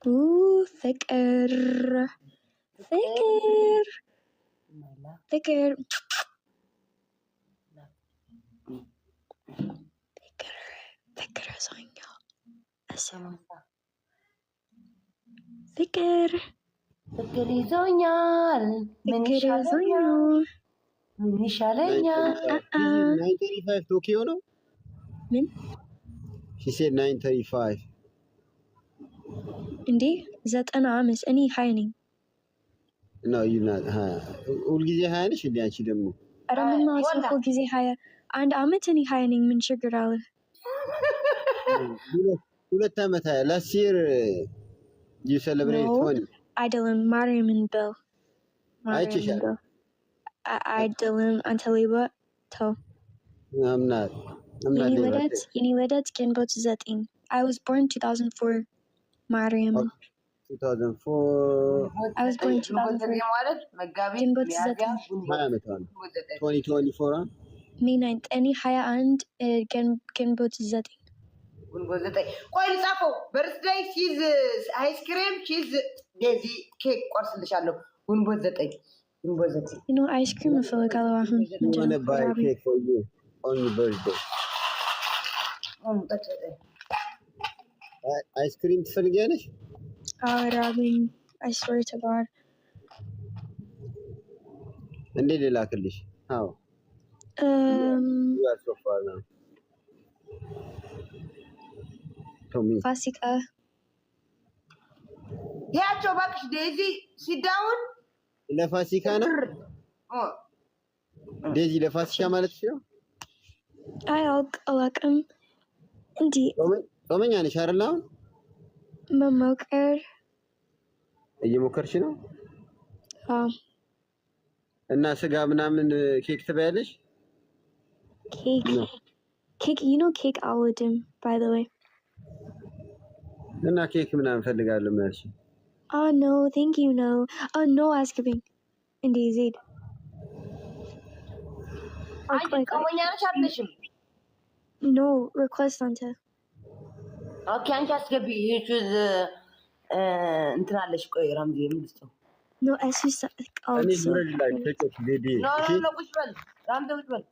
ፍቅር ፍቅር ፍቅር ፍቅር ያሳኛል ፍቅር ፍቅር ይዞኛል ምን ይሻለኛል 935 ቶኪዮ ነው ምን she said 935 እንዴ 95 እኔ 20 ነኝ no you not ሁሉ ጊዜ 20 ነሽ እንዴ አንቺ ደግሞ ኧረ ምን ማለት ነው ሁሉ ጊዜ 20 አንድ አመት እኔ 20 ነኝ ምን ችግር አለ ሁለት አመት last year you celebrate 20 አይደለም ማርያምን በል አይቼሻለሁ አይደለም አንተ ሌባ ተው I'm not የኔ ልደት ግንቦት 9 I was born 2004 ማርያምን 2004 I was born 2004 ማለት መጋቢት ግንቦት 9 2024 May 9th እኔ 21 ግንቦት 9 ቆይ ልጻፈው በርዝዴይ ቺዝ አይስክሬም ቺዝ ዴዚ ኬክ ቆርስልሻለሁ ግንቦት 9 you know ice cream እፈልጋለሁ አሁን I want to buy a cake for you on your birthday ice cream ትፈልጊያለሽ ራቢኝ I swear to God እንዴ ልላክልሽ አዎ you are so far now ፋሲካ ያቸው እባክሽ ዴዚ ሲዳውን ለፋሲካ ነው ዴዚ ለፋሲካ ማለት ነው አላውቅም እንዴ ጾመኛ ነሽ አይደል አሁን መሞከር እየሞከርሽ ነው እና ስጋ ምናምን ኬክ ትበያለሽ ኬክ you know ኬክ አልወድም by the way እና ኬክ ምናምን ፈልጋለሁ ማለት ነው oh no thank you no oh no አስገቢኝ እንዴ ዜድ ጾመኛ ነሽ አይደለሽም no request አንተ ኦኬ አንቺ አስገቢ ዩቲዩብ እንትን አለሽ ቆይ ራምዚ ምንድነው no እሺ እኔ ብረድ ላይ ተጨች ዴዲ ኖ ቁጭ በል ራምዚ ቁጭ በል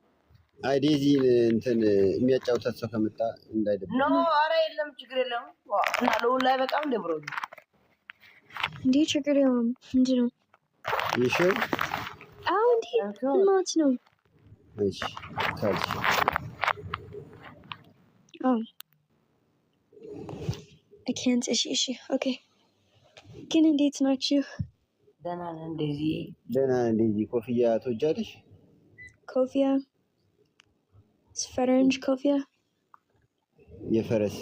አይ ዴዚ እንትን የሚያጫውታት ሰው ከመጣ እንዳይደብ ኖ አረ የለም ችግር የለም እና ለሁሉ ላይ በጣም ደብሮ እንዴ ችግር የለም ምንድነው ይሽ አው እንዴ ማለት ነው እሺ ታዲያ I can't እሺ okay ግን እንዴት ናችሁ ደህና ነን እንደዚህ ኮፍያ ትወጃለሽ ኮፍያ ፈረንጅ ኮፍያ የፈረስ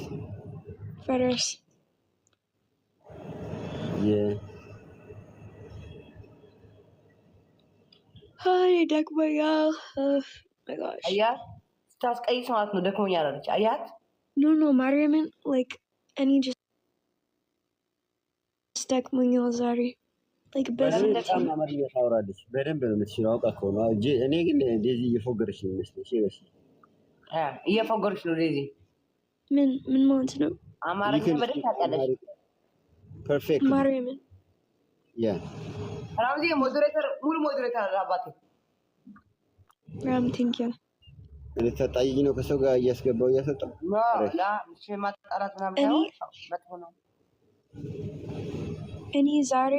ሃይ ደክሞኛል my gosh አያት ስታስቀይስ ማለት ነው ደክሞኛል አለች አያት no ማርያምን like any just ደክሞኛል ዛሬ like በጣም አማርኛ ታወራለች በደንብ ነው የምትችለው አውቃ እኮ ነው እኔ ግን ዴዚ እየፎገረች ነው የሚመስለኝ እየፎገረች ነው ዴዚ ምን ማለት ነው አማርኛ በደንብ ታውቃለች ፐርፌክት ማርያምን ያ ራምዚ ሞዴሬተር ሙሉ ሞዴሬተር አባቴ thank you ልትጣይኝ ነው ከሰው ጋር እያስገባው እያሰጣው ላ ማጣራት ምናምን መጥፎ ነው እኔ ዛሬ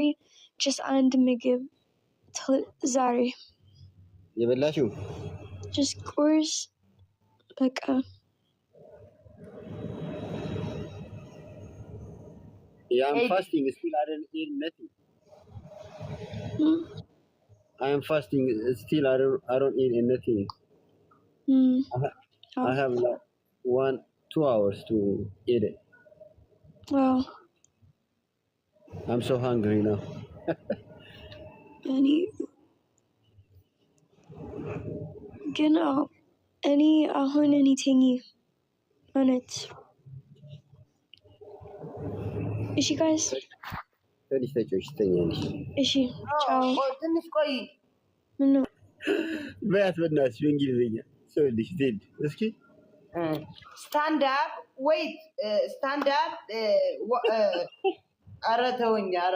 just አንድ ምግብ ዛሬ የበላሽው just ቁርስ በቃ I'm fasting still I don't eat nothing I am fasting still I don't eat anything I have like 1-2 hours to eat it wow I'm so hungry now any አሁን anything minutes እሺ guys ትንሽ ተጮሽ ተኛለሽ እሺ ቻው ትንሽ ቆይ ምን በያት በእናትሽ በእንግሊዝኛ ሰውልሽ ዜድ እስኪ stand up wait stand up ተወኝ ኧረ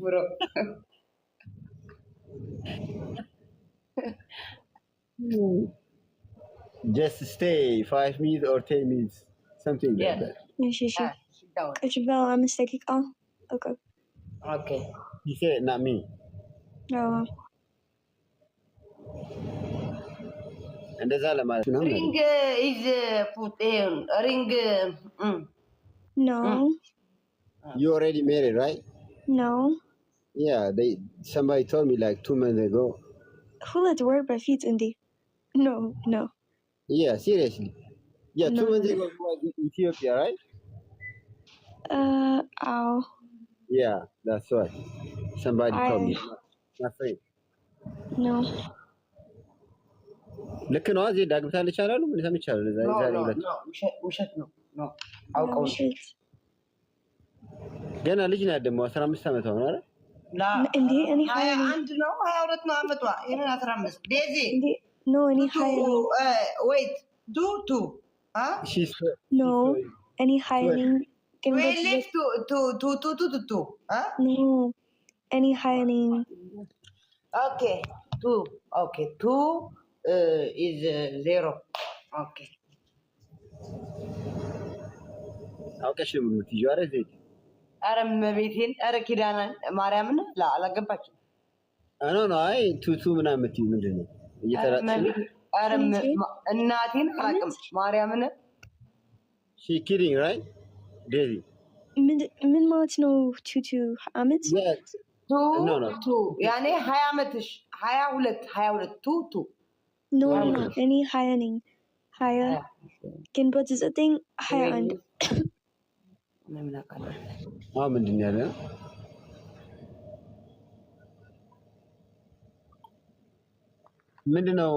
ብሮ just stay 5 minutes or 10 minutes something like that. እሺ ቁጭ በል 5 ደቂቃ okay He said not me. እንደዛ ለማለት ነው ring is put ring No. You already married, right? No. Yeah, somebody told me like 2 months ago. Who let the word በፊት እንዴ? No. Yeah, seriously. Yeah, No. 2 months ago you was in Ethiopia, right? Ow. Yeah, that's right. Somebody told me. My friend. No. ልክ ነው እዚህ ዳግምታለች አላሉ ምን ሰምቻለሁ ዛሬ ውሸት ነው አውቀው ገና ልጅ ናት ደግሞ 15 ዓመት ሆነ አይደል እንዴ እኔ 21 ነው 22 ነው አመቷ የምን 15 ዴዚ no እኔ 20 wait do no እኔ 20 ግን we live to no እኔ 20 okay 2 is 0 okay አውቀሽ ነው የምትይው አይደል ዘይት አረ መቤቴን አረ ኪዳና ማርያምን አላገባች ነው አይ ቱቱ ምናምን የምትይው ምንድነው እየተራጨ አረ እናቴን አላቅም ማርያምን she kidding right Daisy ምን ማለት ነው ቱቱ አመት ቱ ያኔ 20 አመትሽ 22 ቱቱ no እኔ 20 ነኝ 20 ግንቦት 9 21 ምንድን ያለ ምንድነው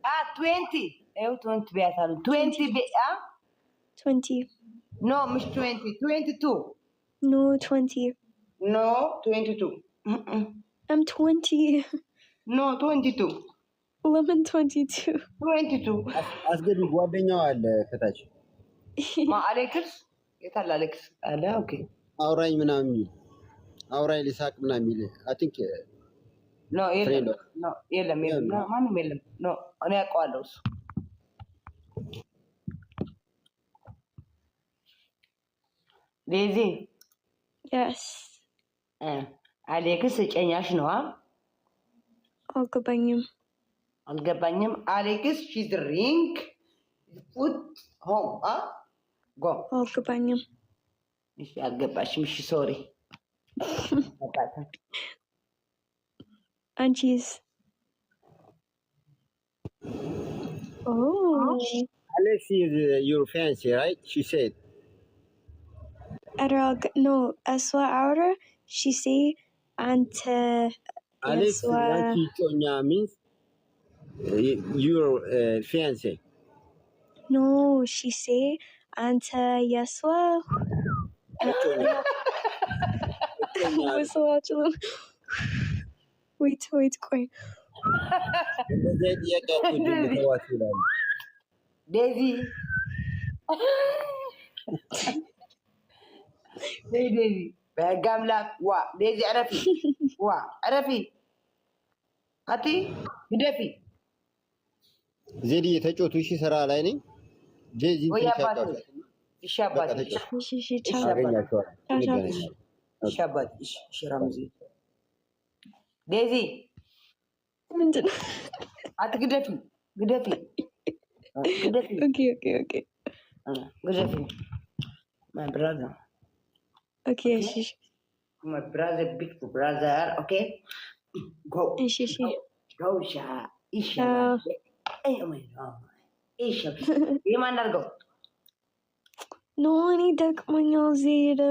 20 ቢያታሉ 20 no مش 20 22 no 20 no 22 I'm 20 no 22 22 አስገቢ ጓደኛው አለ ከታች አሌክስ የታለ አሌክስ አለ ኦኬ አውራኝ ምናምን አውራኝ ሊሳቅ ምናምን ሚል አይ ቲንክ ኖ የለም ማንም የለም ኖ እኔ አውቀዋለሁ እሱ ዴዚ yes አሌክስ እጨኛሽ ነው አልገባኝም አሌክስ she's ring put home go አልገባኝም እሺ አልገባሽም እሺ ሶሪ አንቺስ Alex is your fiance, right? She said. No, aswa aura. She say ante. Alex means your fiance. No, she say ante yaswa. Wait, ቆይ ዴዚ በህግ አምላክ ዋ ዴዚ ዕረፊ አቲ ግደፊ ዜዲ የተጮቱ እሺ ስራ ላይ ነኝ ጄዚ ዴዚ ምንድን ነው አትግደፊ ግደፊ okay ግደፊ my brother okay my brother big brother okay go go isha የማን አድርገው no እኔ ደክሞኛል ዜድ